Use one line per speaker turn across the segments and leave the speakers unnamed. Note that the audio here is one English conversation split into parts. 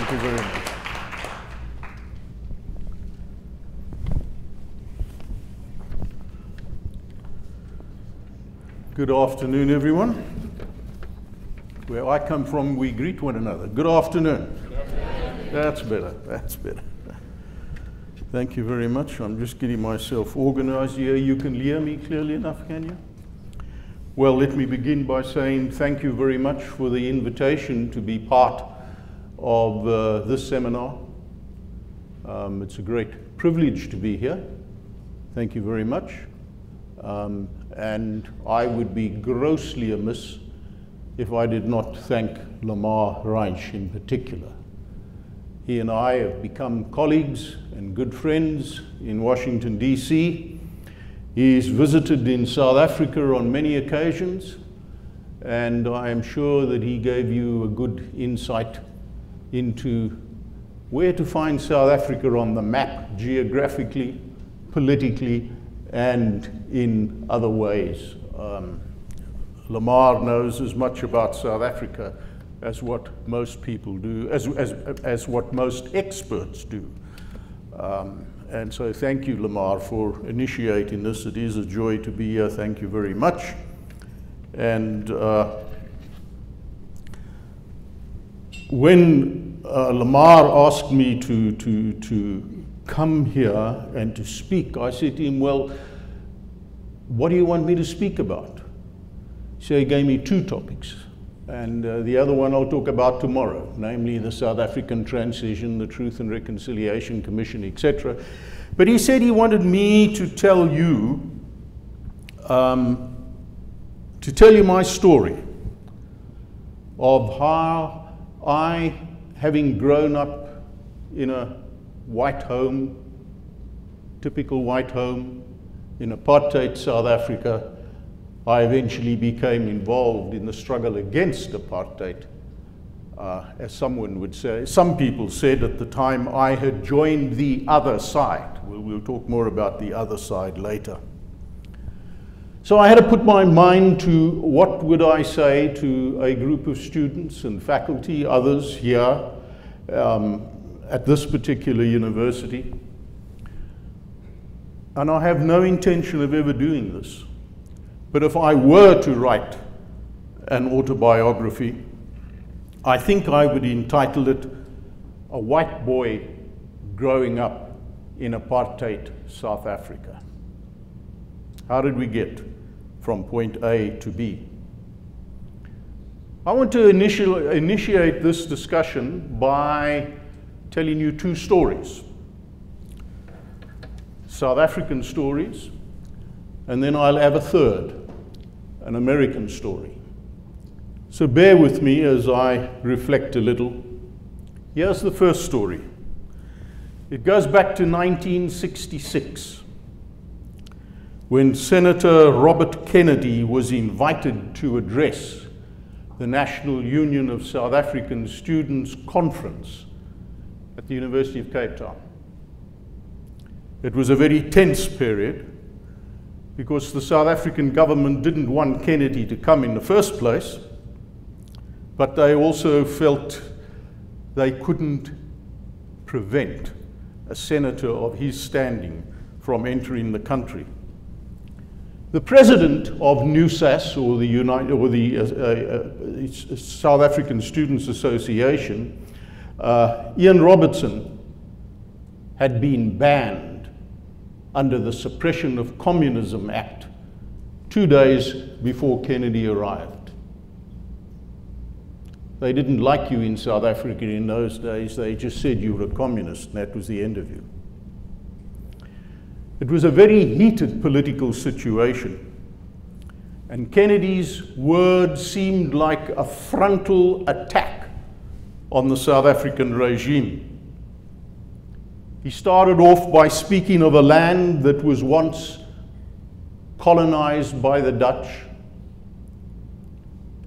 Thank you very much. Good afternoon, everyone. Where I come from, we greet one another. Good afternoon. That's better. That's better. Thank you very much. I'm just getting myself organized here. You can hear me clearly enough, can you? Well, let me begin by saying thank you very much for the invitation to be part of this seminar. It's a great privilege to be here. Thank you very much. And I would be grossly amiss if I did not thank Lamar Reich in particular. He and I have become colleagues and good friends in Washington, D.C. He's visited in South Africa on many occasions, and I am sure that he gave you a good insight into where to find South Africa on the map, geographically, politically, and in other ways. Lamar knows as much about South Africa as what most people do, as what most experts do. And so thank you, Lamar, for initiating this. It is a joy to be here. Thank you very much. And when Lamar asked me to come here and to speak, I said to him, well, what do you want me to speak about? So he gave me two topics. And the other one I'll talk about tomorrow, namely the South African transition, the Truth and Reconciliation Commission, etc. But he said he wanted me to tell you my story of how I, having grown up in a white home, typical white home, in apartheid South Africa, I eventually became involved in the struggle against apartheid. As someone would say, some people said at the time, I had joined the other side. We'll talk more about the other side later. So I had to put my mind to what would I say to a group of students and faculty, others here at this particular university. And I have no intention of ever doing this. But if I were to write an autobiography, I think I would entitle it A White Boy Growing Up in Apartheid South Africa. How did we get from point A to B? I want to initiate this discussion by telling you two stories. South African stories, and then I'll have a third, an American story. So bear with me as I reflect a little. Here's the first story. It goes back to 1966, when Senator Robert Kennedy was invited to address the National Union of South African Students Conference at the University of Cape Town. It was a very tense period, because the South African government didn't want Kennedy to come in the first place, but they also felt they couldn't prevent a senator of his standing from entering the country. The president of NUSAS, or the South African Students Association, Ian Robertson, had been banned under the Suppression of Communism Act 2 days before Kennedy arrived. They didn't like you in South Africa in those days. They just said you were a communist, and that was the end of you. It was a very heated political situation, and Kennedy's words seemed like a frontal attack on the South African regime. He started off by speaking of a land that was once colonized by the Dutch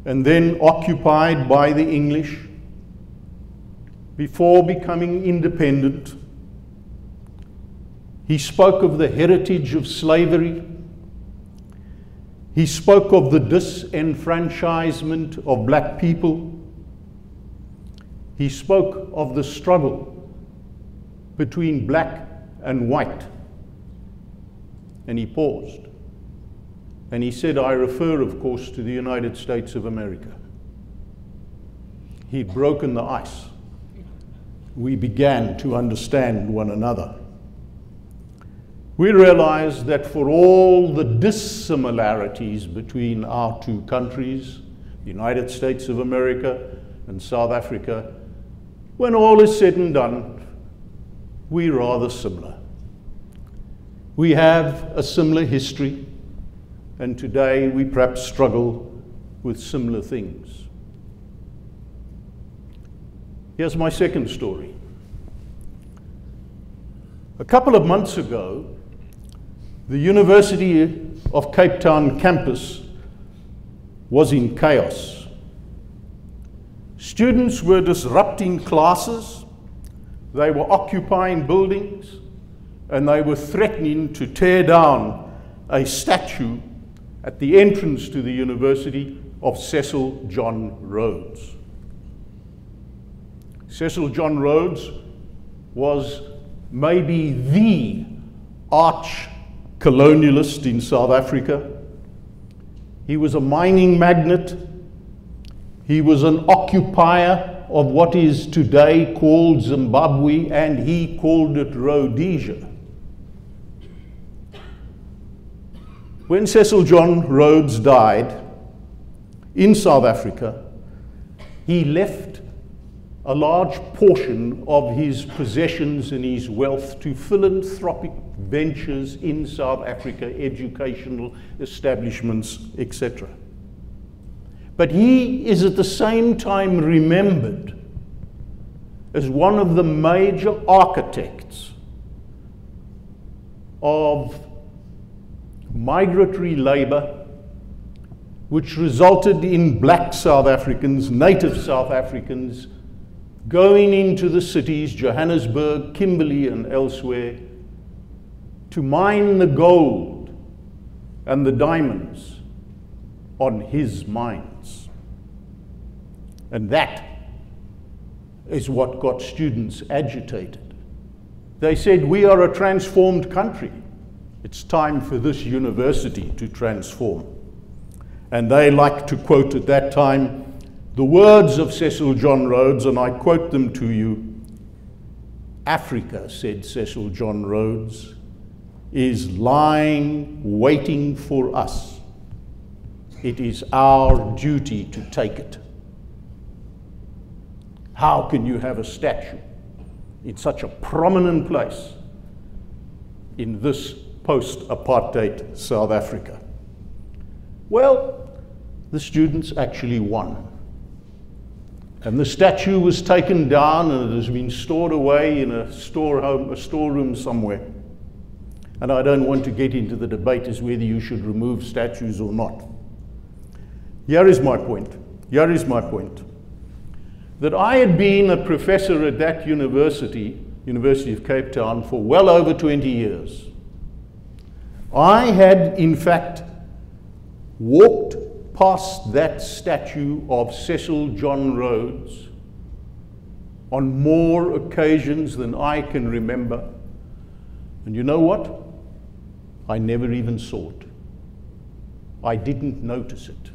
and then occupied by the English before becoming independent. He spoke of the heritage of slavery. He spoke of the disenfranchisement of black people. he spoke of the struggle between black and white. And he paused. And he said, I refer, of course, to the United States of America. He'd broken the ice. We began to understand one another. We realized that for all the dissimilarities between our two countries, the United States of America and South Africa, when all is said and done, we're rather similar. We have a similar history, and today we perhaps struggle with similar things. Here's my second story. A couple of months ago, the University of Cape Town campus was in chaos. Students were disrupting classes, they were occupying buildings, and they were threatening to tear down a statue at the entrance to the university of Cecil John Rhodes. Cecil John Rhodes was maybe the arch colonialist in South Africa. He was a mining magnate. He was an occupier of what is today called Zimbabwe, and he called it Rhodesia. When Cecil John Rhodes died in South Africa, he left a large portion of his possessions and his wealth to philanthropic ventures in South Africa, educational establishments, etc. But he is at the same time remembered as one of the major architects of migratory labor, which resulted in black South Africans, native South Africans, going into the cities, Johannesburg, Kimberley, and elsewhere, to mine the gold and the diamonds on his mines. And that is what got students agitated. They said, we are a transformed country. It's time for this university to transform. And they like to quote at that time the words of Cecil John Rhodes, and I quote them to you. Africa, said Cecil John Rhodes, is lying, waiting for us. It is our duty to take it. How can you have a statue in such a prominent place in this post-apartheid South Africa? Well, the students actually won. And the statue was taken down and it has been stored away in a storeroom somewhere. And I don't want to get into the debate as whether you should remove statues or not. Here is my point. Here is my point. That I had been a professor at that university, University of Cape Town, for well over 20 years. I had, in fact, walked past that statue of Cecil John Rhodes on more occasions than I can remember. And you know what? I never even saw it. I didn't notice it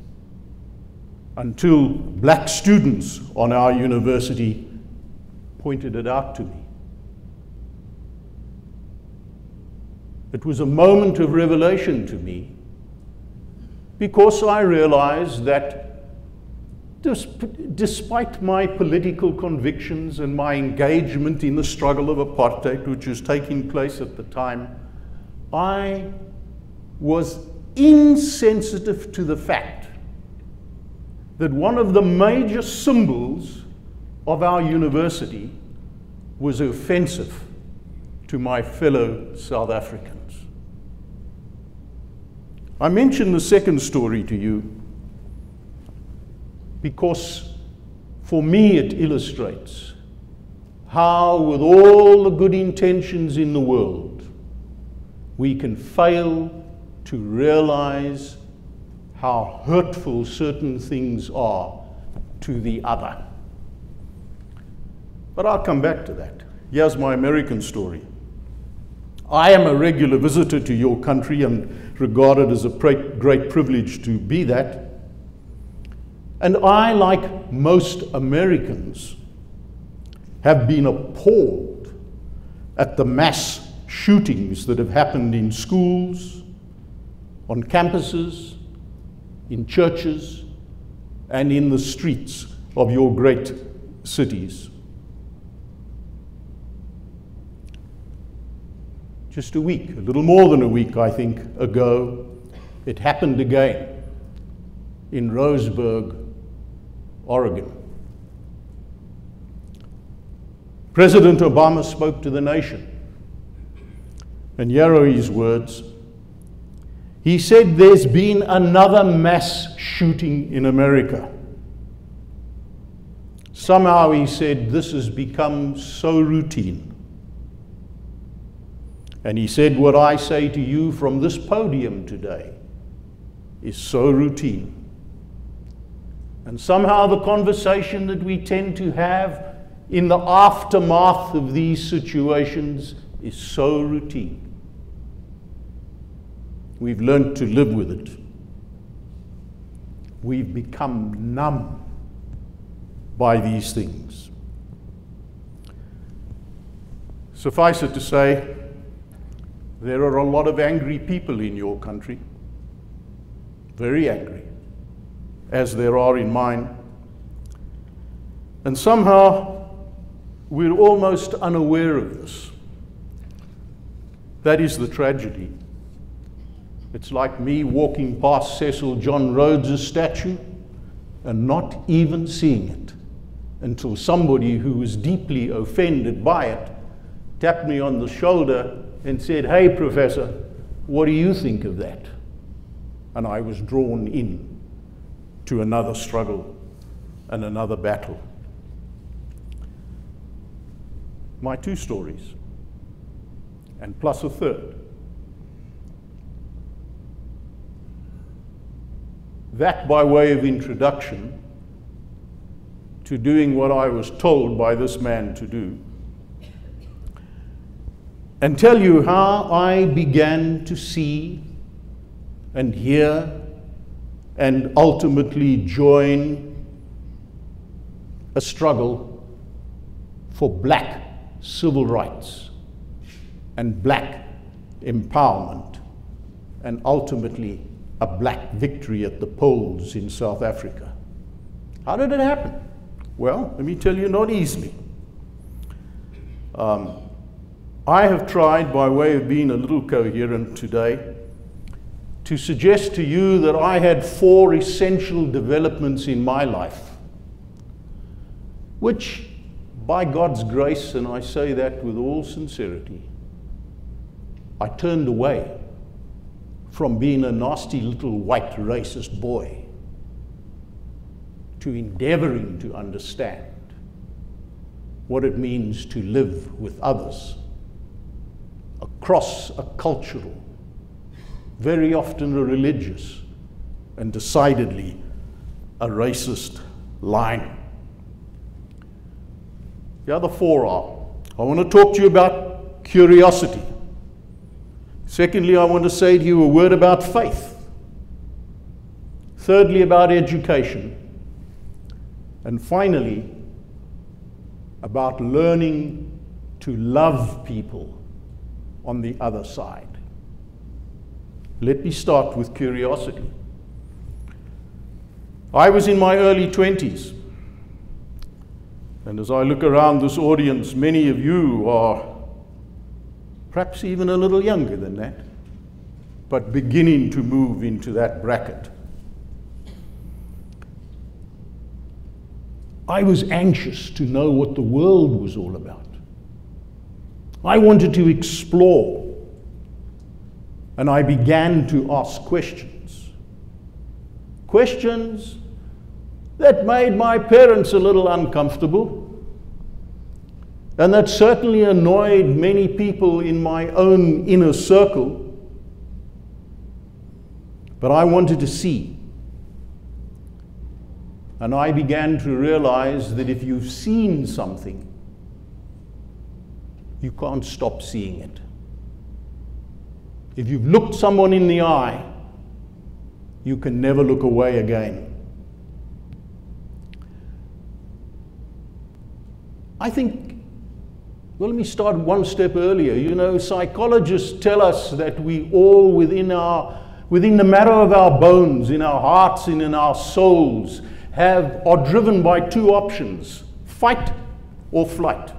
until black students on our university pointed it out to me. It was a moment of revelation to me, because I realized that despite my political convictions and my engagement in the struggle of apartheid, which was taking place at the time, I was insensitive to the fact that one of the major symbols of our university was offensive to my fellow South Africans. I mention the second story to you because for me it illustrates how, with all the good intentions in the world, we can fail to realize how hurtful certain things are to the other. But I'll come back to that. Here's my American story. I am a regular visitor to your country and regard it as a great privilege to be that. And I, like most Americans, have been appalled at the mass shootings that have happened in schools, on campuses, in churches, and in the streets of your great cities. Just a week, a little more than a week, I think, ago, it happened again in Roseburg, Oregon. President Obama spoke to the nation, and here are his words. He said, "There's been another mass shooting in America. Somehow," he said, "this has become so routine." And he said, "What I say to you from this podium today is so routine." And somehow the conversation that we tend to have in the aftermath of these situations is so routine. We've learned to live with it. We've become numb by these things. Suffice it to say, there are a lot of angry people in your country, very angry, as there are in mine. And somehow, we're almost unaware of this. That is the tragedy. It's like me walking past Cecil John Rhodes' statue and not even seeing it until somebody who was deeply offended by it tapped me on the shoulder and said, "Hey, Professor, what do you think of that?" And I was drawn in to another struggle and another battle. My two stories, and plus a third. That by way of introduction to doing what I was told by this man to do, and tell you how I began to see and hear and ultimately join a struggle for black civil rights and black empowerment, and ultimately a black victory at the polls in South Africa. How did it happen? Well, let me tell you, not easily. I have tried, by way of being a little coherent today, to suggest to you that I had 4 essential developments in my life, which, by God's grace, and I say that with all sincerity, I turned away from being a nasty little white racist boy to endeavoring to understand what it means to live with others across a cultural, very often a religious, and decidedly a racist line. The other 4 are, I want to talk to you about curiosity. Secondly, I want to say to you a word about faith. Thirdly, about education. And finally, about learning to love people on the other side. Let me start with curiosity. I was in my early 20s. And as I look around this audience, many of you are perhaps even a little younger than that, but beginning to move into that bracket. I was anxious to know what the world was all about. I wanted to explore, and I began to ask questions. Questions that made my parents a little uncomfortable, and that certainly annoyed many people in my own inner circle. But I wanted to see. And I began to realize that if you've seen something, you can't stop seeing it. If you've looked someone in the eye, you can never look away again. I think, well, let me start one step earlier. You know, psychologists tell us that we all within the marrow of our bones, in our hearts and in our souls, are driven by two options: fight or flight.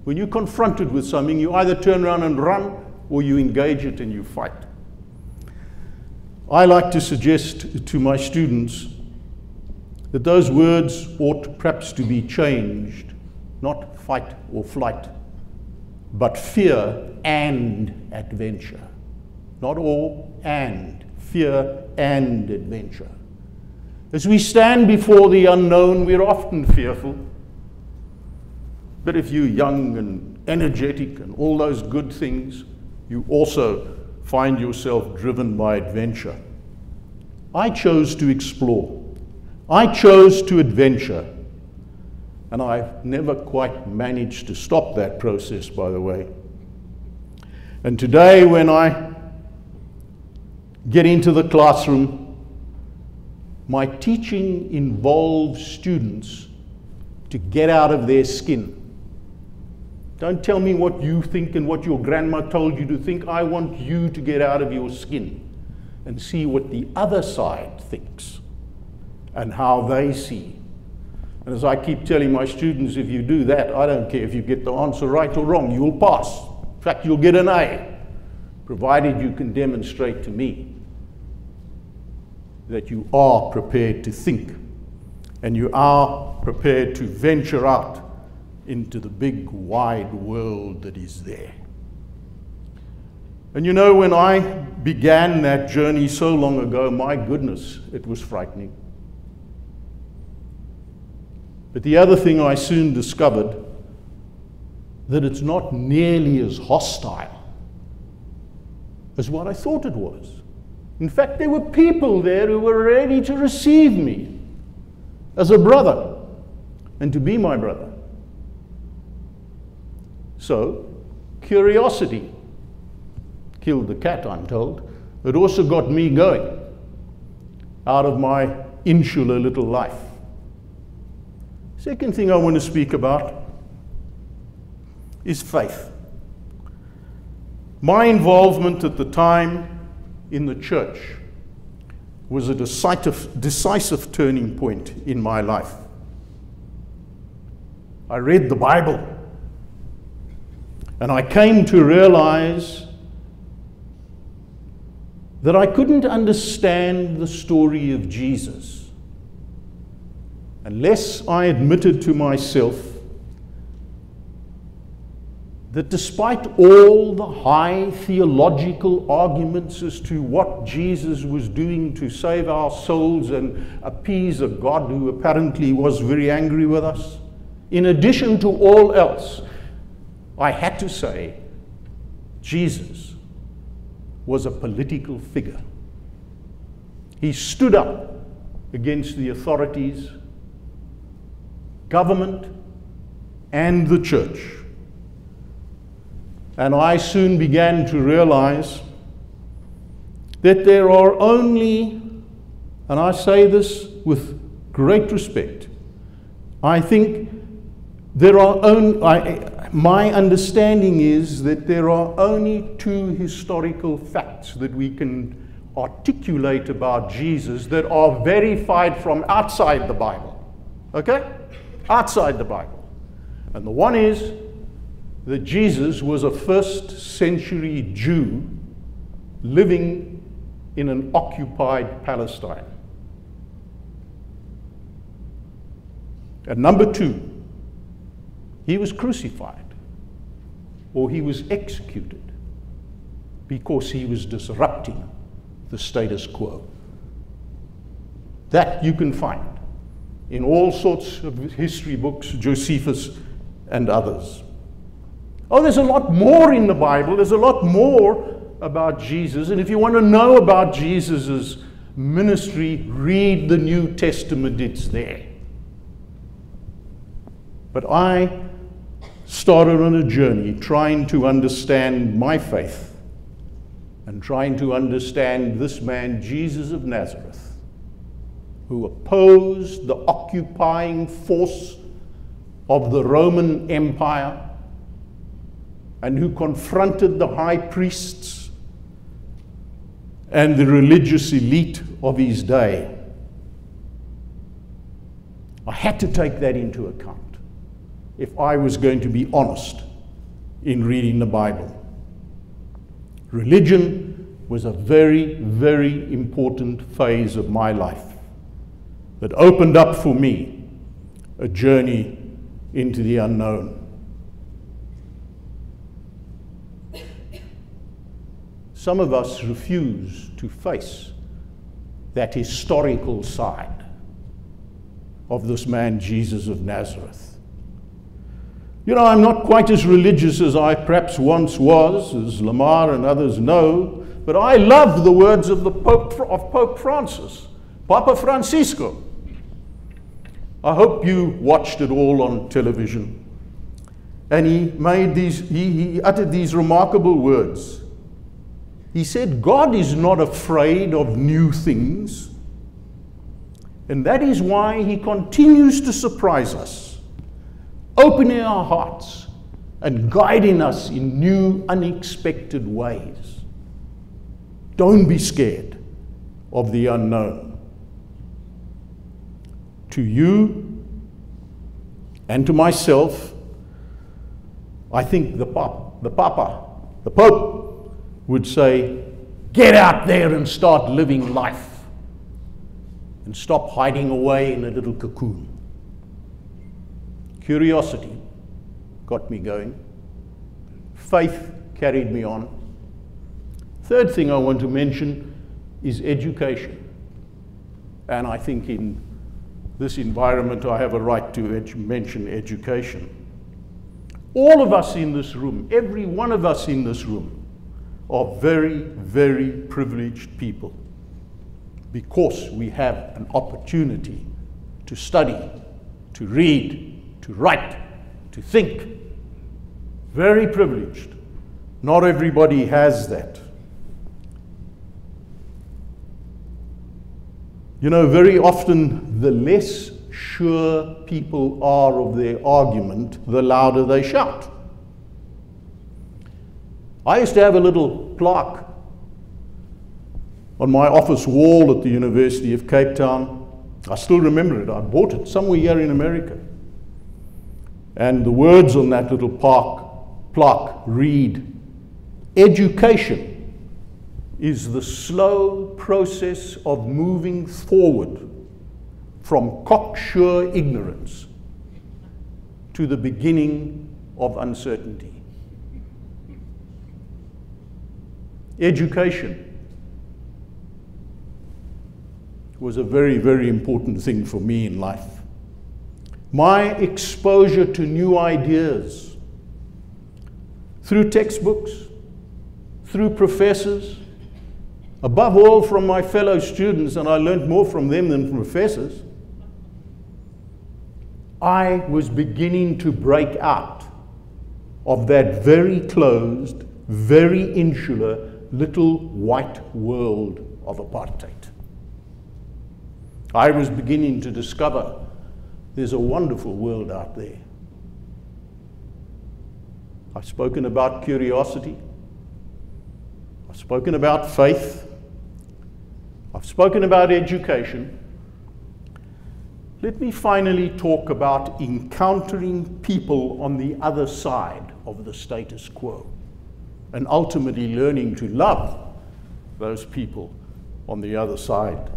When you're confronted with something, you either turn around and run, or you engage it and you fight. I like to suggest to my students that those words ought perhaps to be changed, not fight or flight, but fear and adventure. Not or, and. Fear and adventure. As we stand before the unknown, we're often fearful. But if you're young and energetic and all those good things, you also find yourself driven by adventure. I chose to explore. I chose to adventure. And I've never quite managed to stop that process, by the way. And today, when I get into the classroom, my teaching involves students to get out of their skin. Don't tell me what you think and what your grandma told you to think. I want you to get out of your skin and see what the other side thinks and how they see. And as I keep telling my students, if you do that, I don't care if you get the answer right or wrong, you'll pass. In fact, you'll get an A, provided you can demonstrate to me that you are prepared to think and you are prepared to venture out into the big, wide world that is there. And you know, when I began that journey so long ago, my goodness, it was frightening. But the other thing I soon discovered, that it's not nearly as hostile as what I thought it was. In fact, there were people there who were ready to receive me as a brother and to be my brother. So, curiosity killed the cat, I'm told. It also got me going out of my insular little life. Second thing I want to speak about is faith. My involvement at the time in the church was a decisive turning point in my life. I read the Bible, and I came to realize that I couldn't understand the story of Jesus unless I admitted to myself that despite all the high theological arguments as to what Jesus was doing to save our souls and appease a God who apparently was very angry with us, in addition to all else, I had to say Jesus was a political figure. He stood up against the authorities, government, and the church. And I soon began to realize that there are only, and I say this with great respect, I think there are only, my understanding is that there are only two historical facts that we can articulate about Jesus that are verified from outside the Bible. Okay? Outside the Bible. And the one is that Jesus was a first-century Jew living in an occupied Palestine. And number two, he was crucified, or he was executed, because he was disrupting the status quo. That you can find in all sorts of history books, Josephus and others. Oh, there's a lot more in the Bible. There's a lot more about Jesus. And if you want to know about Jesus' ministry, read the New Testament. It's there. But I started on a journey trying to understand my faith and trying to understand this man, Jesus of Nazareth, who opposed the occupying force of the Roman Empire and who confronted the high priests and the religious elite of his day. I had to take that into account if I was going to be honest in reading the Bible. Religion was a very, very important phase of my life that opened up for me a journey into the unknown. Some of us refuse to face that historical side of this man, Jesus of Nazareth. You know, I'm not quite as religious as I perhaps once was, as Lamar and others know, but I love the words of Pope Francis, Papa Francisco. I hope you watched it all on television. And he uttered these remarkable words. He said, God is not afraid of new things, and that is why he continues to surprise us, opening our hearts and guiding us in new, unexpected ways. Don't be scared of the unknown. To you and to myself, I think the Pope, would say, get out there and start living life and stop hiding away in a little cocoon. Curiosity got me going. Faith carried me on. Third thing I want to mention is education. And I think in this environment I have a right to mention education. All of us in this room, every one of us in this room, are very, very privileged people because we have an opportunity to study, to read, to write, to think. Very privileged. Not everybody has that. You know, very often the less sure people are of their argument, the louder they shout. I used to have a little plaque on my office wall at the University of Cape Town. I still remember it. I bought it somewhere here in America. And the words on that little plaque read, education is the slow process of moving forward from cocksure ignorance to the beginning of uncertainty. Education was a very, very important thing for me in life. My exposure to new ideas through textbooks, through professors, above all from my fellow students, and I learned more from them than from professors, I was beginning to break out of that very closed, very insular, little white world of apartheid. I was beginning to discover there's a wonderful world out there. I've spoken about curiosity. I've spoken about faith. I've spoken about education. Let me finally talk about encountering people on the other side of the status quo, and ultimately learning to love those people on the other side.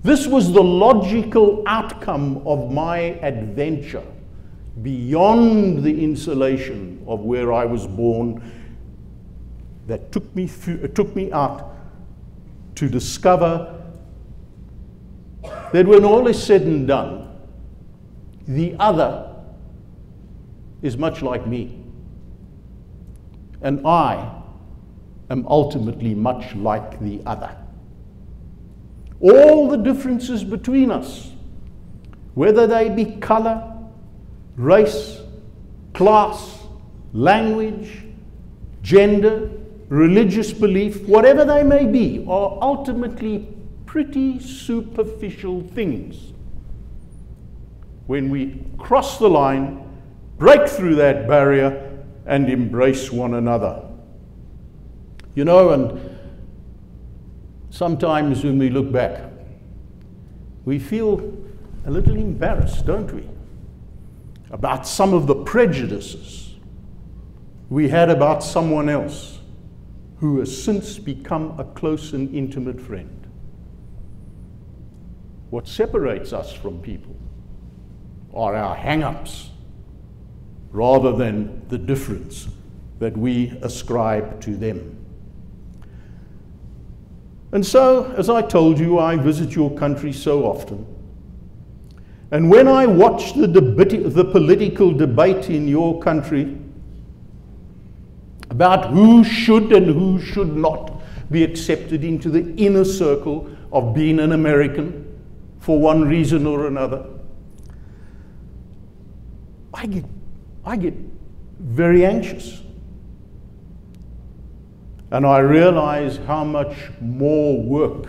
This was the logical outcome of my adventure beyond the insulation of where I was born that took me out to discover that when all is said and done, the other is much like me. And I am ultimately much like the other. All the differences between us, whether they be color, race, class, language, gender, religious belief, whatever they may be, are ultimately pretty superficial things. When we cross the line, break through that barrier, and embrace one another. You know, and sometimes when we look back, we feel a little embarrassed, don't we, about some of the prejudices we had about someone else who has since become a close and intimate friend. What separates us from people are our hang-ups, rather than the difference that we ascribe to them. And so, as I told you, I visit your country so often. And when I watch the political debate in your country about who should and who should not be accepted into the inner circle of being an American for one reason or another, I get very anxious. And I realize how much more work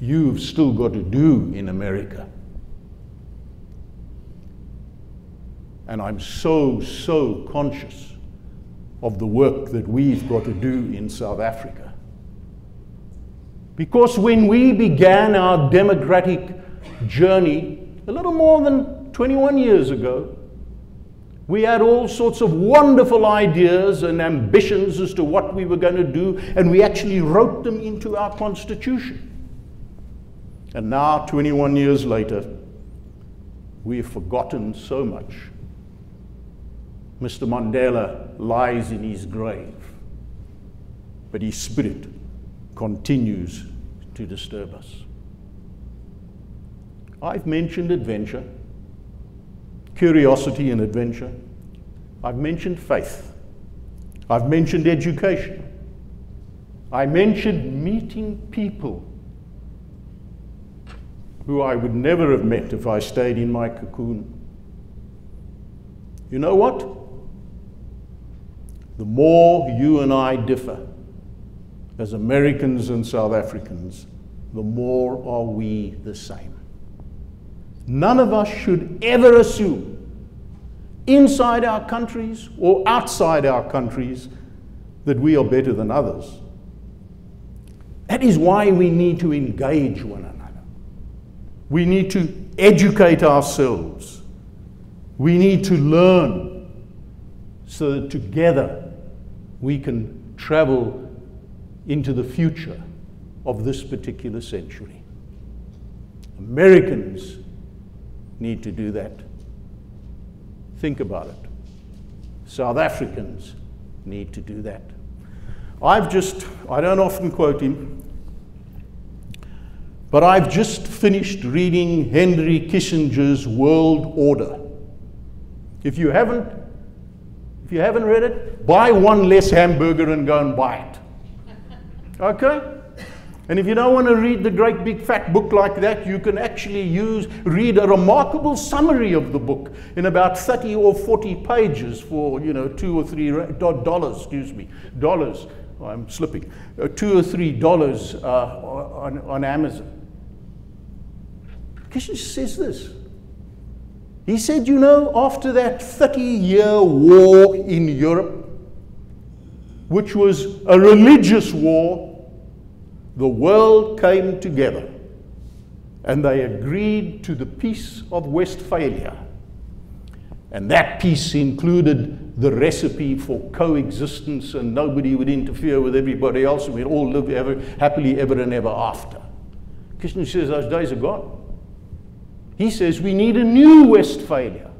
you've still got to do in America. And I'm so conscious of the work that we've got to do in South Africa. Because when we began our democratic journey a little more than 21 years ago, we had all sorts of wonderful ideas and ambitions as to what we were going to do, and we actually wrote them into our Constitution. And now, 21 years later, we've forgotten so much. Mr. Mandela lies in his grave, but his spirit continues to disturb us. I've mentioned adventure, curiosity and adventure. I've mentioned faith. I've mentioned education. I mentioned meeting people who I would never have met if I stayed in my cocoon. You know what? The more you and I differ as Americans and South Africans, the more are we the same. None of us should ever assume, inside our countries or outside our countries, that we are better than others. That is why we need to engage one another. We need to educate ourselves. We need to learn so that together we can travel into the future of this particular century. Americans need to do that. Think about it. South Africans need to do that. I don't often quote him, but I've just finished reading Henry Kissinger's World Order. If you haven't read it, buy one less hamburger and go and buy it. Okay? And if you don't want to read the great big fat book like that, you can actually read a remarkable summary of the book in about 30 or 40 pages for, $2 or $3, dollars. I'm slipping. $2 or $3 on Amazon. Kissinger says this. He said, after that 30-year war in Europe, which was a religious war, the world came together and they agreed to the Peace of Westphalia. And that peace included the recipe for coexistence, and nobody would interfere with everybody else, and we'd all live happily ever and ever after. Kissinger says those days are gone. He says we need a new Westphalia,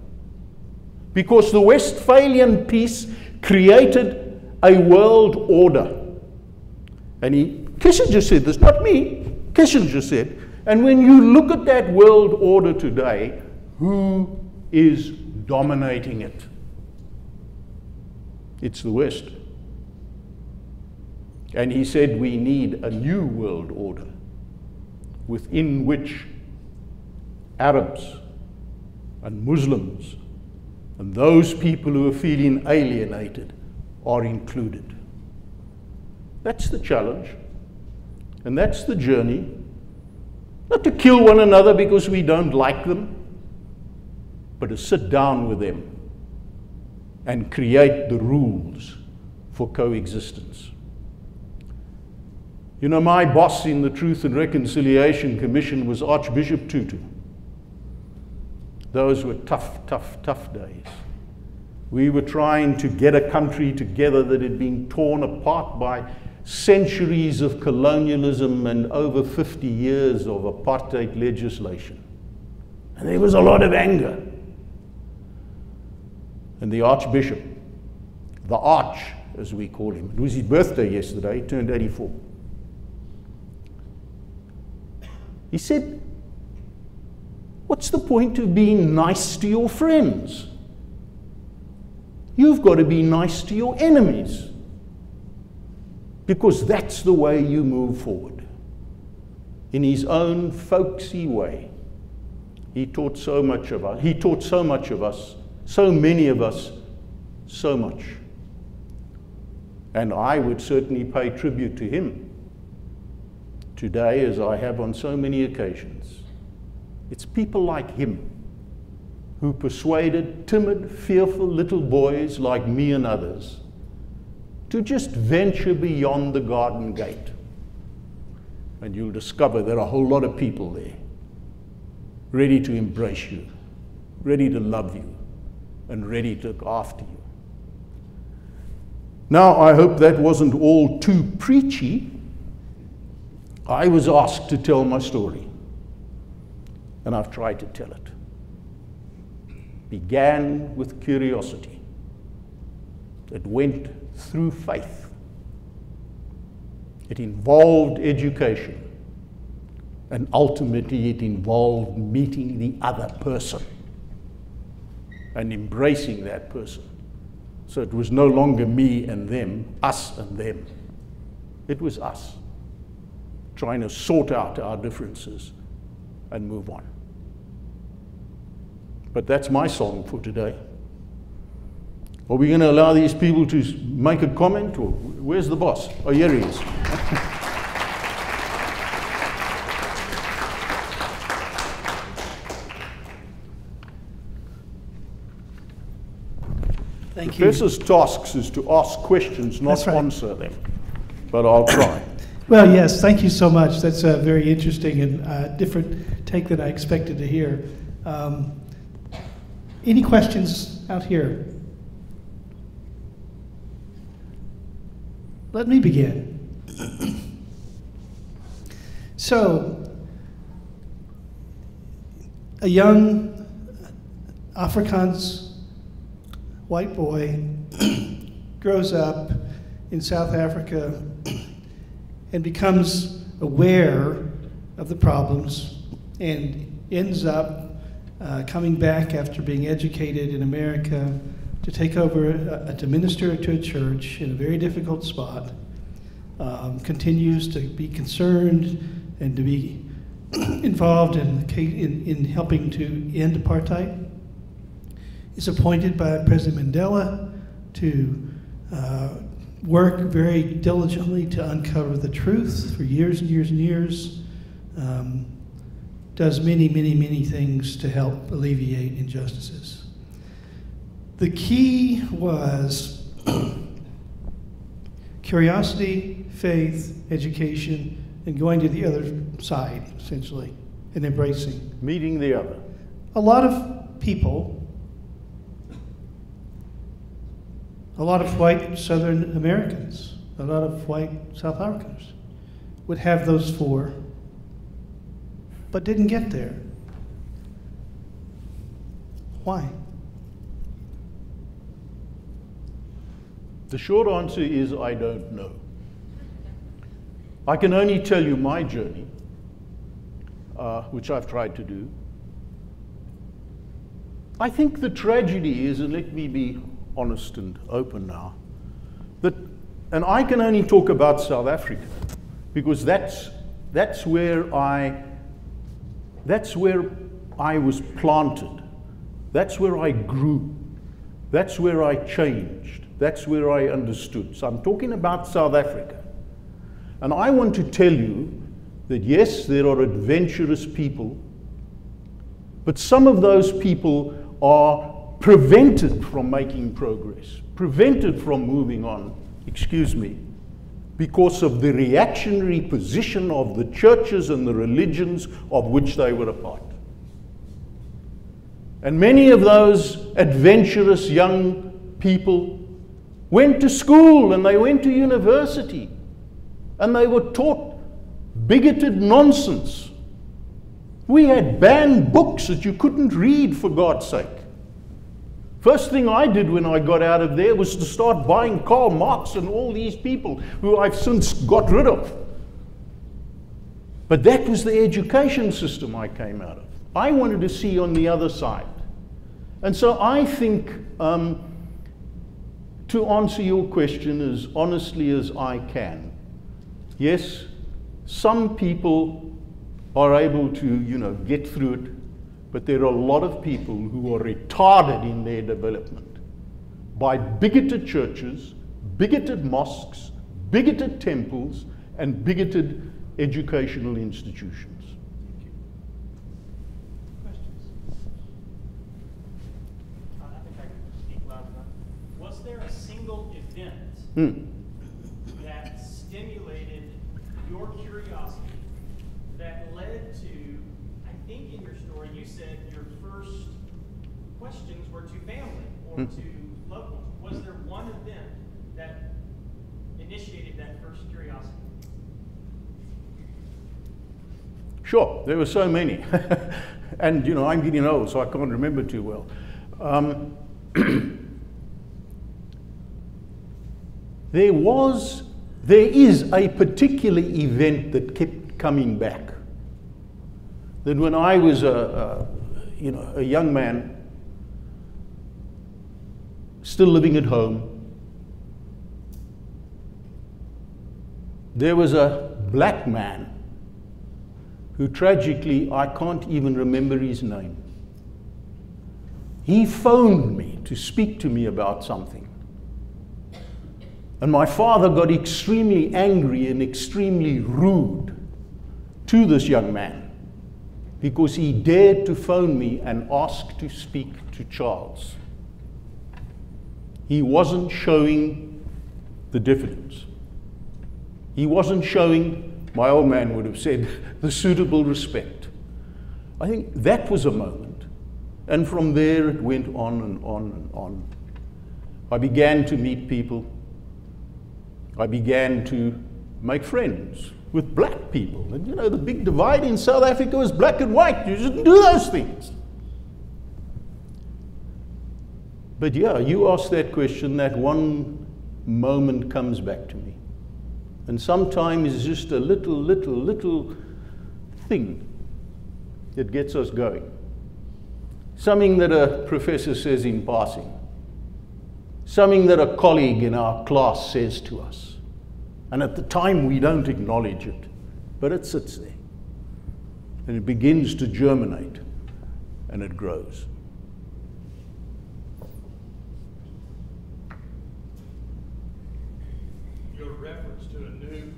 because the Westphalian peace created a world order. And Kissinger said this, not me, Kissinger said, and when you look at that world order today, who is dominating it? It's the West. And he said we need a new world order within which Arabs and Muslims And those people who are feeling alienated are included. That's the challenge. And that's the journey. Not to kill one another because we don't like them, but to sit down with them and create the rules for coexistence. You know, my boss in the Truth and Reconciliation Commission was Archbishop Tutu. Those were tough, tough, tough days. We were trying to get a country together that had been torn apart by centuries of colonialism and over 50 years of apartheid legislation. And there was a lot of anger. And the Archbishop, the Arch as we call him, it was his birthday yesterday, he turned 84. He said, what's the point of being nice to your friends? You've got to be nice to your enemies, because that's the way you move forward. In his own folksy way, he taught so much of us. He taught so much of us, so many of us, so much. And I would certainly pay tribute to him today, as I have on so many occasions. It's people like him who persuaded timid, fearful little boys like me and others to just venture beyond the garden gate. And you'll discover there are a whole lot of people there, ready to embrace you, ready to love you, and ready to look after you. Now, I hope that wasn't all too preachy. I was asked to tell my story, and I've tried to tell it. Began with curiosity. It went through faith. It involved education, and ultimately it involved meeting the other person and embracing that person. So it was no longer me and them, us and them. It was us, trying to sort out our differences and move on. But that's my song for today. Are we going to allow these people to make a comment, or where's the boss? Oh, here he is.
Thank you.
Professor's task is to ask questions, not answer them. But I'll try.
Well, yes, thank you so much. That's a very interesting and different take than I expected to hear. Any questions out here? Let me begin. So, a young Afrikaans white boy grows up in South Africa and becomes aware of the problems and ends up coming back after being educated in America to take over, to minister to a church in a very difficult spot, continues to be concerned and to be involved in helping to end apartheid, is appointed by President Mandela to work very diligently to uncover the truth for years and years and years, does many, many, many things to help alleviate injustices. The key was curiosity, faith, education, and going to the other side, essentially, and embracing.
Meeting the other.
A lot of people, a lot of white Southern Americans, a lot of white South Africans would have those four, but didn't get there. Why?
The short answer is I don't know. I can only tell you my journey, which I've tried to do. I think the tragedy is, and let me be honest and open now, that, and I can only talk about South Africa, because that's where I was planted. That's where I grew. That's where I changed. That's where I understood. So I'm talking about South Africa. And I want to tell you that yes, there are adventurous people, but some of those people are prevented from making progress, prevented from moving on, because of the reactionary position of the churches and the religions of which they were a part. And many of those adventurous young people went to school and they went to university and they were taught bigoted nonsense. We had banned books that you couldn't read, for God's sake. First thing I did when I got out of there was to start buying Karl Marx and all these people who I've since got rid of. But that was the education system I came out of. I wanted to see on the other side. And so I think, to answer your question as honestly as I can, yes, some people are able to, get through it, but there are a lot of people who are retarded in their development by bigoted churches, bigoted mosques, bigoted temples, and bigoted educational institutions.
Thank you. Questions? I think I can speak loud enough. Was there a single event that stimulated your curiosity that led to, I think in your story you said your first questions were to family or to loved ones? Was there one event that initiated that first curiosity?
Sure, there were so many. And, I'm getting old, so I can't remember too well. There is a particular event that kept coming back. That when I was a young man, still living at home, there was a black man who tragically, I can't even remember his name. He phoned me to speak to me about something. And my father got extremely angry and extremely rude to this young man because he dared to phone me and ask to speak to Charles. He wasn't showing the diffidence. He wasn't showing, my old man would have said, the suitable respect. I think that was a moment. And from there it went on and on and on. I began to meet people. I began to make friends with black people. And the big divide in South Africa was black and white. You shouldn't do those things. But yeah, you asked that question, that one moment comes back to me. And sometimes it's just a little thing that gets us going. Something that a professor says in passing. Something that a colleague in our class says to us. And at the time we don't acknowledge it, but it sits there. And it begins to germinate, and it grows.
Your reference to a new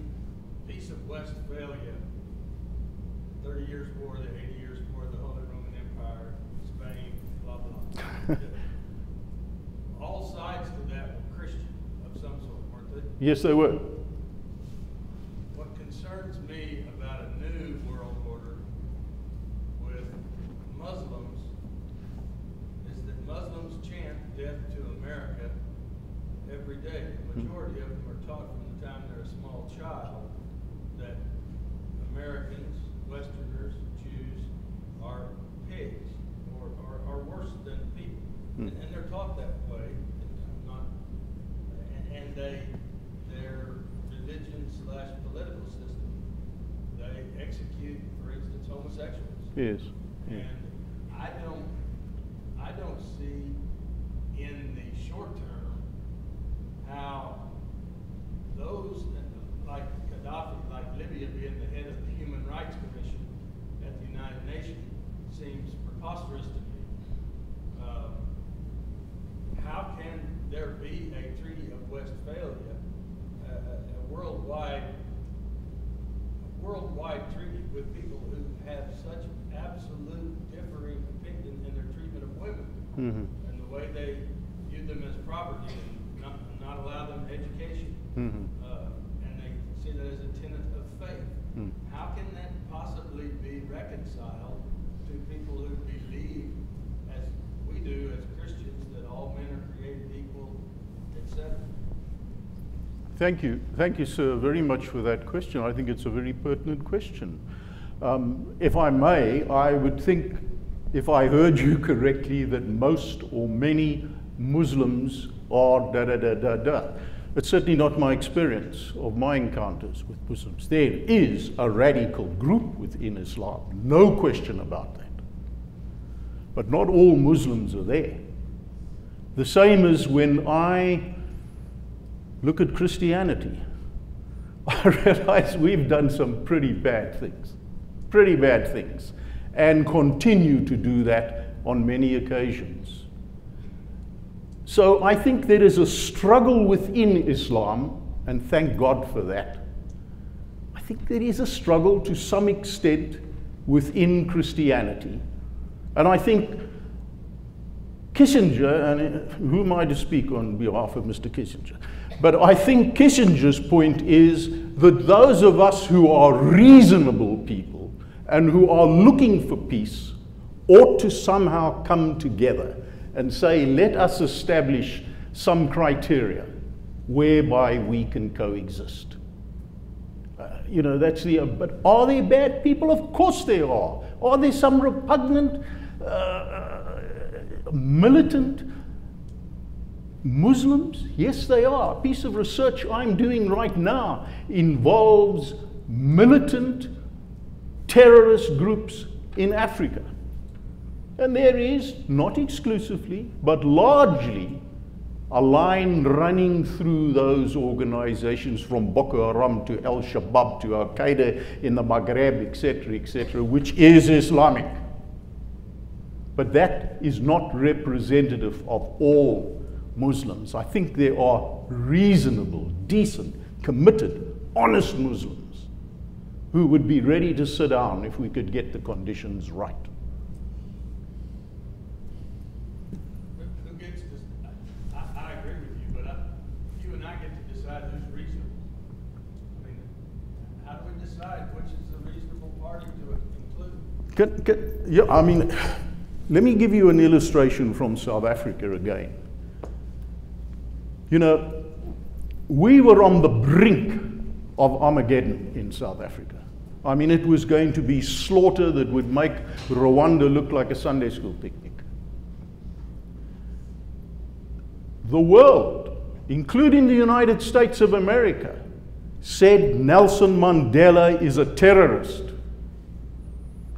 piece of Westphalia, 30 Years War, the 80 Years War, the Holy Roman Empire, Spain, blah, blah. All sides to that were Christian of some sort, weren't they?
Yes, they were.
What concerns me about a new world order with Muslims is that Muslims chant death to America every day. The majority of them are taught from the time they're a small child that Americans, Westerners, Jews are pigs or are worse than people. And they're taught that way. And their religion/political system, they execute, for instance, homosexuals.
Yes. Yeah.
And I don't see in the short term how those like Gaddafi, like Libya being the head of the Human Rights Commission at the United Nations seems preposterous to me. how can there be a Treaty of Westphalia, a worldwide treaty with people who have such absolute differing opinion in their treatment of women and the way they view them as property and not allow them education, and they see that as a tenet of faith. How can that possibly be reconciled to people who believe, as we do as Christians, that all men are created equal, etc.?
Thank you, sir, very much for that question. I think it's a very pertinent question. If I may, I would think, if I heard you correctly, that most or many Muslims are da-da-da-da-da. It's certainly not my experience of my encounters with Muslims. There is a radical group within Islam, no question about that. But not all Muslims are there. The same as when I look at Christianity. I realize we've done some pretty bad things, and continue to do that on many occasions. So I think there is a struggle within Islam, and thank God for that. I think there is a struggle to some extent within Christianity. And I think Kissinger, and who am I to speak on behalf of Mr. Kissinger? But I think Kissinger's point is that those of us who are reasonable people and who are looking for peace ought to somehow come together and say, let us establish some criteria whereby we can coexist. That's but are there bad people? Of course there are. Are there some repugnant, militant Muslims? Yes, they are. A piece of research I'm doing right now involves militant terrorist groups in Africa. And there is, not exclusively, but largely, a line running through those organizations from Boko Haram to Al-Shabaab to Al-Qaeda in the Maghreb, etc., which is Islamic. But that is not representative of all Muslims. I think there are reasonable, decent, committed, honest Muslims who would be ready to sit down if we could get the conditions right.
Who gets to, I agree with you, but you and I get to decide who's reasonable. I mean, how do we decide which is the reasonable party to include?
Let me give you an illustration from South Africa again. We were on the brink of Armageddon in South Africa. It was going to be slaughter that would make Rwanda look like a Sunday school picnic. The world, including the United States of America, said Nelson Mandela is a terrorist.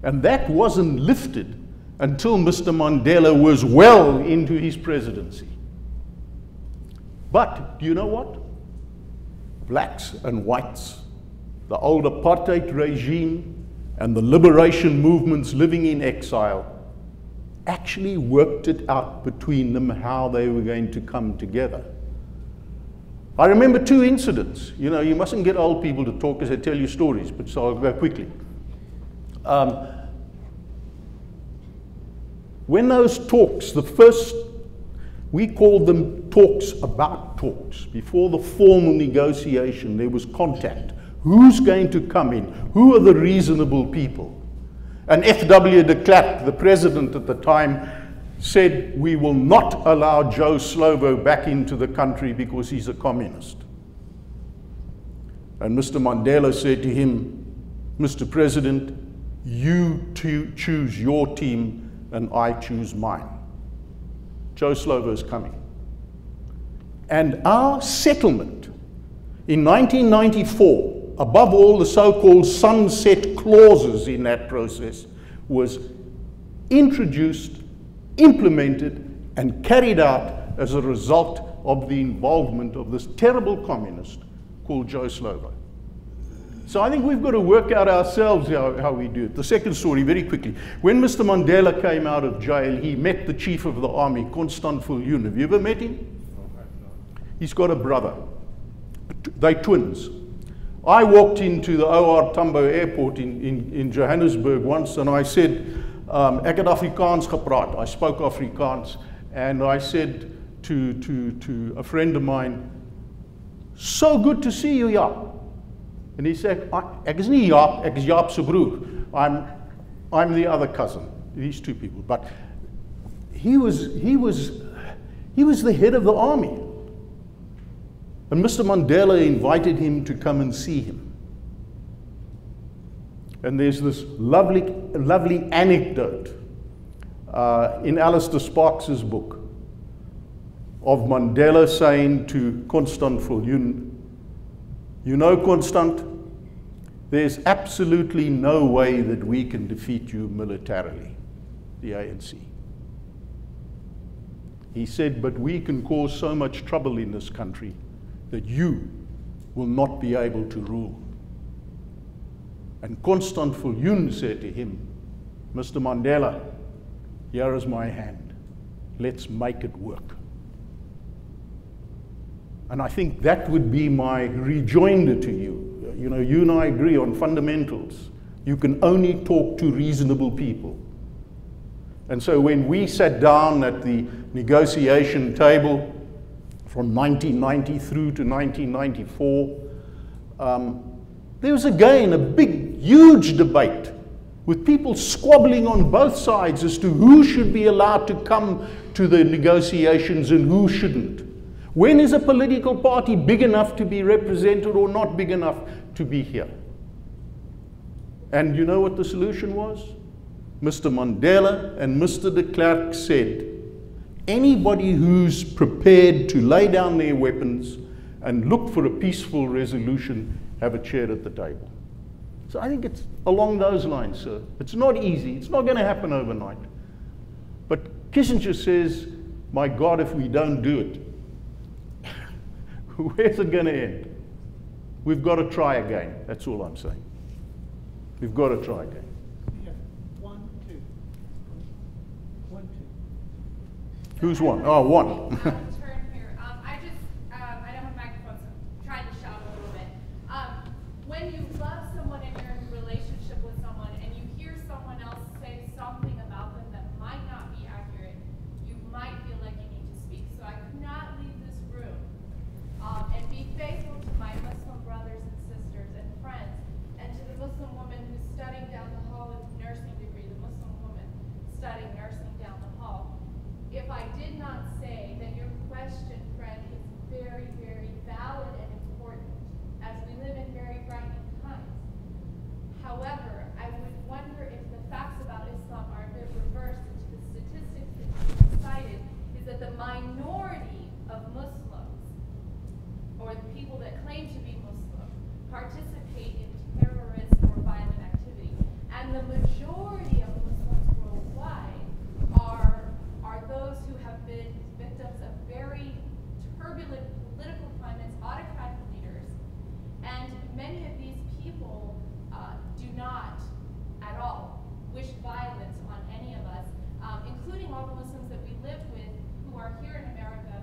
And that wasn't lifted until Mr. Mandela was well into his presidency. But do you know what? Blacks and whites, the old apartheid regime and the liberation movements living in exile actually worked it out between them how they were going to come together. I remember two incidents. You mustn't get old people to talk as they tell you stories, but so I'll go quickly. When those talks, the first, we called them talks about talks. Before the formal negotiation, there was contact. Who's going to come in? Who are the reasonable people? And F.W. de Klerk, the president at the time, said, we will not allow Joe Slovo back into the country because he's a communist. And Mr. Mandela said to him, Mr. President, you choose your team and I choose mine. Joe Slovo is coming. And our settlement in 1994, above all the so-called sunset clauses in that process, was introduced, implemented, and carried out as a result of the involvement of this terrible communist called Joe Slovo. So I think we've got to work out ourselves how we do it. The second story, very quickly. When Mr. Mandela came out of jail, he met the chief of the army, Constant Viljoen. Have you ever met him? He's got a brother. They're twins. I walked into the O.R. Tambo airport in Johannesburg once, and I said, ek het Afrikaans gepraat. I spoke Afrikaans, and I said to a friend of mine, so good to see you, Jaap. And he said, ek is nie Jaap, ek is Jaap se broer. I'm the other cousin, these two people. But he was the head of the army. And Mr. Mandela invited him to come and see him. And there's this lovely anecdote in Alistair Sparks's book of Mandela saying to Constant Viljoen, you know, Constant, there's absolutely no way that we can defeat you militarily, the ANC. He said, but we can cause so much trouble in this country that you will not be able to rule. And Constant Viljoen said to him, Mr. Mandela, here is my hand. Let's make it work. And I think that would be my rejoinder to you. You know, you and I agree on fundamentals. You can only talk to reasonable people. And so when we sat down at the negotiation table from 1990 through to 1994, there was again a big, huge debate with people squabbling on both sides as to who should be allowed to come to the negotiations and who shouldn't. When is a political party big enough to be represented or not big enough to be here? And you know what the solution was? Mr. Mandela and Mr. de Klerk said, anybody who's prepared to lay down their weapons and look for a peaceful resolution, have a chair at the table. So I think it's along those lines, sir. It's not easy. It's not going to happen overnight. But Kissinger says, my God, if we don't do it, where's it going to end? We've got to try again. That's all I'm saying. We've got to try again.
Yeah. 1, 2. 1, 2.
Who's one? Oh, one.
Turn here. I don't have a microphone, so I'm trying to shout a little bit. When you love someone and you're in a relationship with someone and you hear someone else say something about them that might not be accurate, you might feel like you need to speak. So I could not leave this room and be faithful to my Muslim brothers and sisters and friends, and to the Muslim woman who's studying down the hall with a nursing degree, the Muslim woman studying nursing down the hall, if I did not say that your question, friend, is very, very valid and important, as we live in very frightening times. However, I would wonder if the facts about Islam are a bit reversed into the statistics that you cited, is that the minority of Muslims, or the people that claim to be Muslim, participate in terrorist or violent activity. And the majority of Muslims worldwide are those who have been victims of very turbulent political climates, autocratic leaders. And many of these people do not at all wish violence on any of us, including all the Muslims that we live with who are here in America,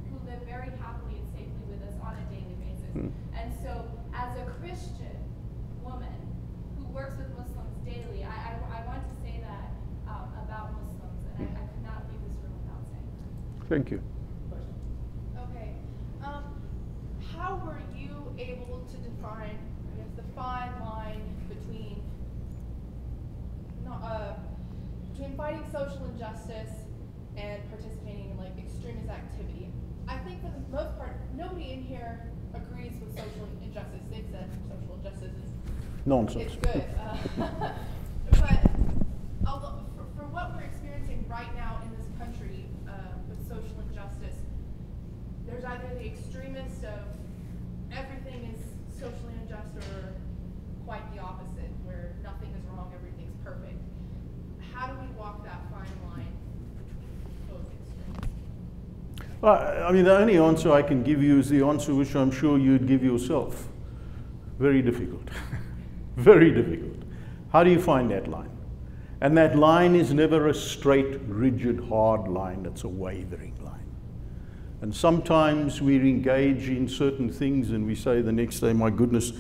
who live very happily and safely with us on a daily basis. And so, as a Christian woman who works with Muslims daily, I want to say that about Muslims, and I could not leave this room without saying that.
Thank you.
Okay. How were you able to define, I guess, the fine line between fighting social injustice and participating in like extremist activity? I think for the most part, nobody in here agrees with social injustice. Thinks that social injustice is
Nonsense.
it's good. But although for what we're experiencing right now in this country with social injustice, there's either the extremist of everything is socially unjust or quite the opposite, where nothing is wrong, everything's perfect. How do we walk that fine line between both extremes?
I mean, the only answer I can give you is the answer which I'm sure you'd give yourself. Very difficult. Very difficult. How do you find that line? And that line is never a straight, rigid, hard line. It's a wavering line. And sometimes we engage in certain things and we say the next day, my goodness,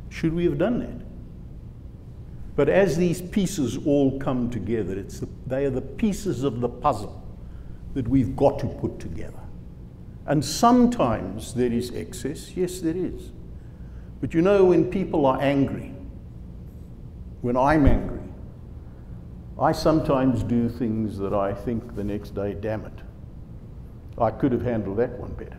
should we have done that? But as these pieces all come together, they are the pieces of the puzzle that we've got to put together. And sometimes there is excess. Yes, there is. But you know, when people are angry, when I'm angry, I sometimes do things that I think the next day, damn it, I could have handled that one better.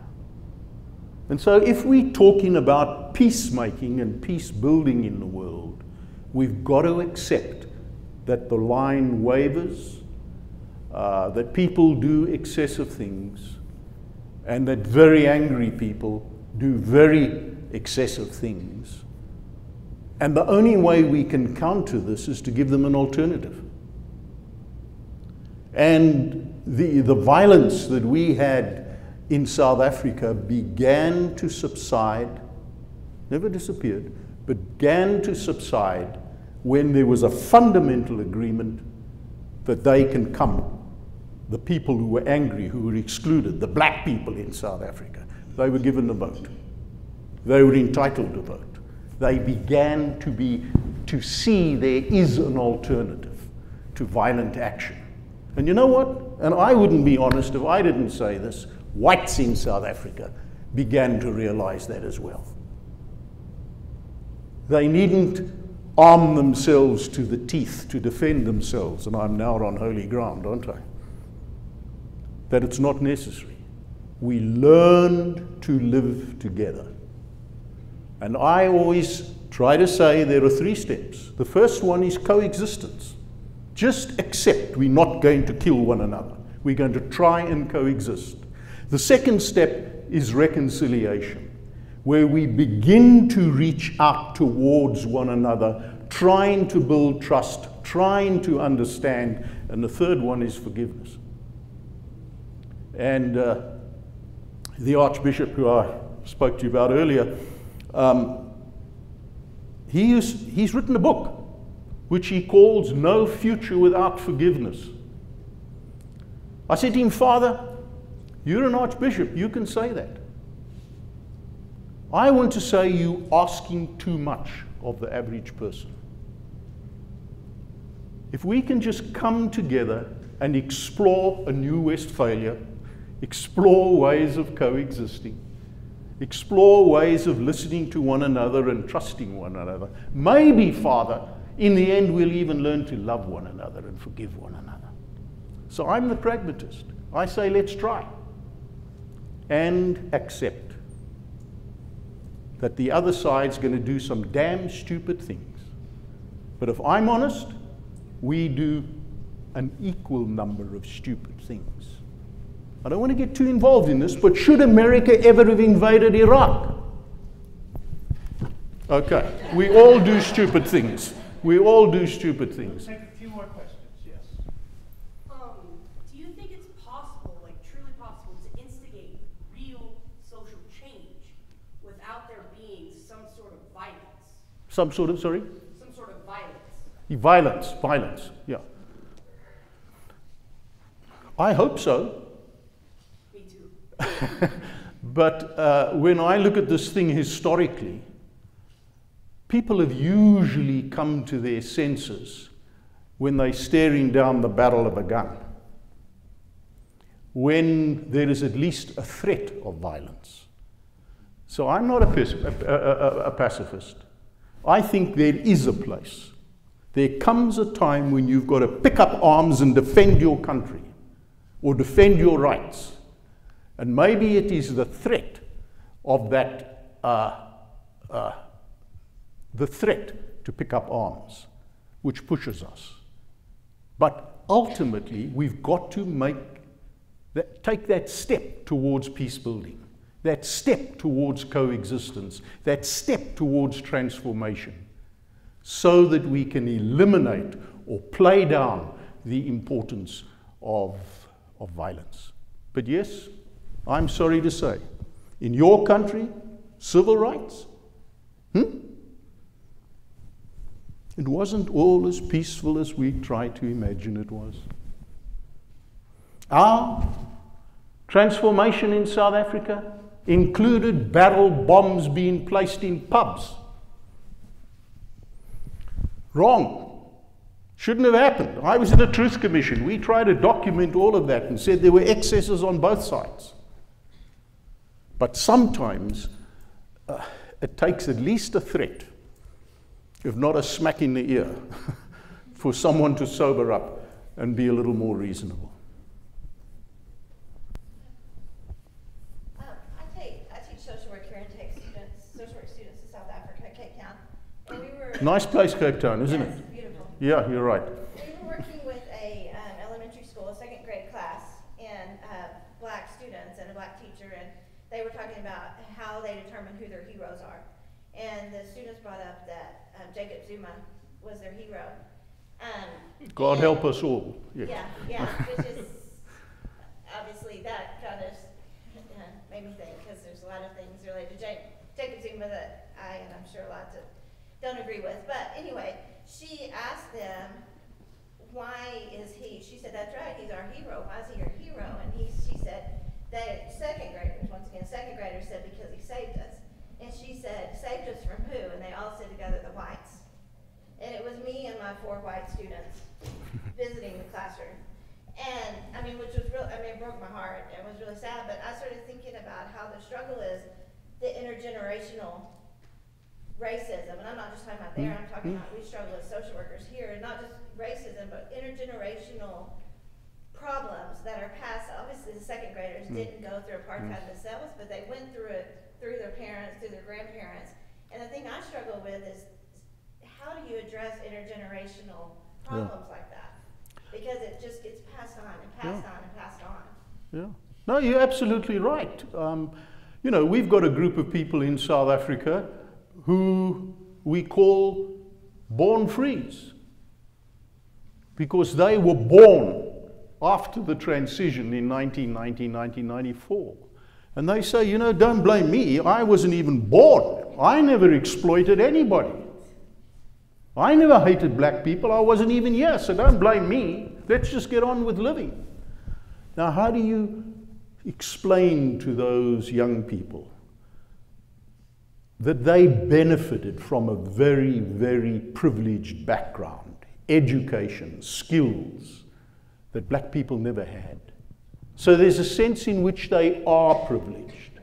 And so if we're talking about peacemaking and peace building in the world, we've got to accept that the line wavers, that people do excessive things, and that very angry people do very excessive things. And the only way we can counter this is to give them an alternative. And the violence that we had in South Africa began to subside, never disappeared, but began to subside when there was a fundamental agreement that they can come. The people who were angry, who were excluded, the black people in South Africa, they were given a vote. They were entitled to vote. They began to see there is an alternative to violent action. And you know what? And I wouldn't be honest if I didn't say this. Whites in South Africa began to realize that as well. They needn't arm themselves to the teeth to defend themselves, and I'm now on holy ground, aren't I? That it's not necessary. We learned to live together. And I always try to say there are 3 steps. The first one is coexistence. Just accept we're not going to kill one another. We're going to try and coexist. The second step is reconciliation, where we begin to reach out towards one another, trying to build trust, trying to understand. And the third one is forgiveness. And the Archbishop who I spoke to you about earlier, he's written a book which he calls No Future Without Forgiveness. I said to him, Father, you're an archbishop, you can say that. I want to say you're asking too much of the average person. If we can just come together and explore a new Westphalia, explore ways of coexisting, explore ways of listening to one another and trusting one another, maybe, Father, in the end, we'll even learn to love one another and forgive one another. So I'm the pragmatist. I say, let's try. And accept that the other side's going to do some damn stupid things. But if I'm honest, we do an equal number of stupid things. I don't want to get too involved in this, but should America ever have invaded Iraq? Okay, we all do stupid things. We all do stupid things.
Take a few more questions, yes.
Do you think it's possible, like truly possible, to instigate real social change without there being some sort of violence?
Some sort of, sorry?
Some sort of violence.
Violence, yeah. I hope so.
Me too.
But when I look at this thing historically, people have usually come to their senses when they're staring down the barrel of a gun, when there is at least a threat of violence. So I'm not a pacifist. I think there is a place. There comes a time when you've got to pick up arms and defend your country or defend your rights. And maybe it is the threat of that the threat to pick up arms, which pushes us. But ultimately, we've got to take that step towards peace building, that step towards coexistence, that step towards transformation, so that we can eliminate or play down the importance of violence. But yes, I'm sorry to say, in your country, civil rights, It wasn't all as peaceful as we try to imagine it was. Our transformation in South Africa included barrel bombs being placed in pubs. Wrong. Shouldn't have happened. I was in a truth commission. We tried to document all of that and said there were excesses on both sides. But sometimes it takes at least a threat, if not a smack in the ear, for someone to sober up and be a little more reasonable.
I teach social work here and take social work students to South Africa, Cape Town. And we were...
Nice place, Cape Town, isn't
yes,
it?
Beautiful.
Yeah, you're right.
We were working with a elementary school, a second grade class, and black students and a black teacher, and they were talking about how they determine who their heroes are. And the students brought up that Jacob Zuma was their hero.
God help us all. Yes.
Yeah, which is obviously that kind of made me think, because there's a lot of things related to Jacob Zuma that I, and I'm sure lots of, don't agree with. But anyway, she asked them, why is he, she said, that's right, he's our hero. Why is he your hero? And she said, they, second graders, once again, second graders said, because he saved us. And she said, saved us from who? And they all said together, the whites. And it was me and my 4 white students visiting the classroom. And, I mean, which was real, I mean, it broke my heart. It was really sad, but I started thinking about how the struggle is the intergenerational racism. And I'm not just talking about there, I'm talking about we struggle as social workers here, not just racism, but intergenerational problems that are passed. Obviously, the second graders didn't go through apartheid themselves, but they went through it through their parents, through their grandparents. And the thing I struggle with is, how do you address intergenerational problems like that? Because it just gets passed on and passed on and passed on.
Yeah. No, you're absolutely right. You know, we've got a group of people in South Africa who we call born frees, because they were born after the transition in 1990, 1994. And they say, you know, don't blame me. I wasn't even born. I never exploited anybody. I never hated black people. I wasn't even here, so don't blame me. Let's just get on with living. Now, how do you explain to those young people that they benefited from a very, very privileged background, education, skills that black people never had? So there's a sense in which they are privileged,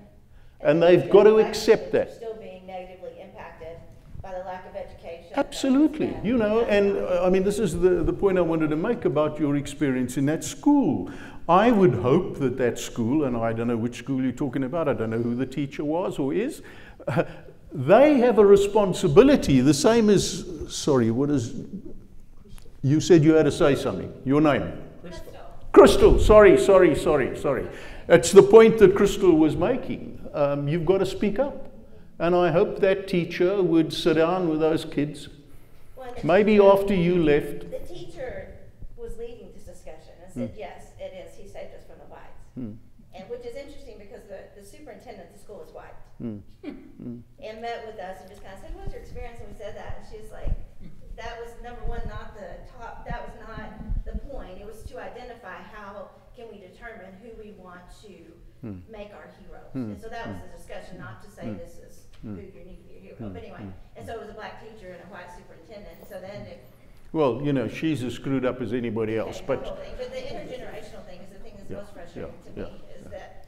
and they've got to accept that.
Still being negatively impacted by the lack of education.
Absolutely, you know, and I mean, this is the point I wanted to make about your experience in that school. I would hope that that school, and I don't know which school you're talking about, I don't know who the teacher was or is, they have a responsibility, the same as, sorry, what is, you said you had to say something, your name? Crystal, sorry. It's the point that Crystal was making. You've got to speak up. And I hope that teacher would sit down with those kids.
Well,
maybe
teacher,
after you left.
The teacher was leading this discussion and said, yes, it is. He saved us from the whites. And which is interesting because the superintendent of the school is white. And met with us and just kind of said, what's your experience? And we said that. And she was like, that was number one, not the top, that was not the point. It was to identify how can we determine who we want to make our heroes. And so that was the discussion, not to say this is who you need to be a hero. But anyway, and so it was a black teacher and a white superintendent. And so then it,
well, you know, she's as screwed up as anybody else.
But the intergenerational thing is the thing that's most frustrating to me, is that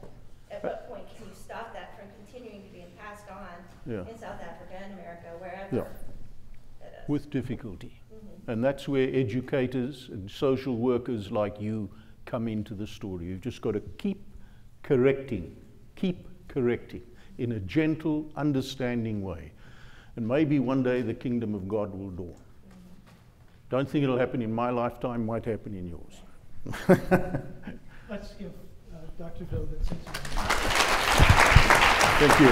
at what point can you stop that from continuing to being passed on in South Africa and America, wherever?
With difficulty. And that's where educators and social workers like you come into the story. You've just got to keep correcting in a gentle, understanding way. And maybe one day the kingdom of God will dawn. Don't think it'll happen in my lifetime, might happen in yours.
Let's give Dr. Bill the
Thank you.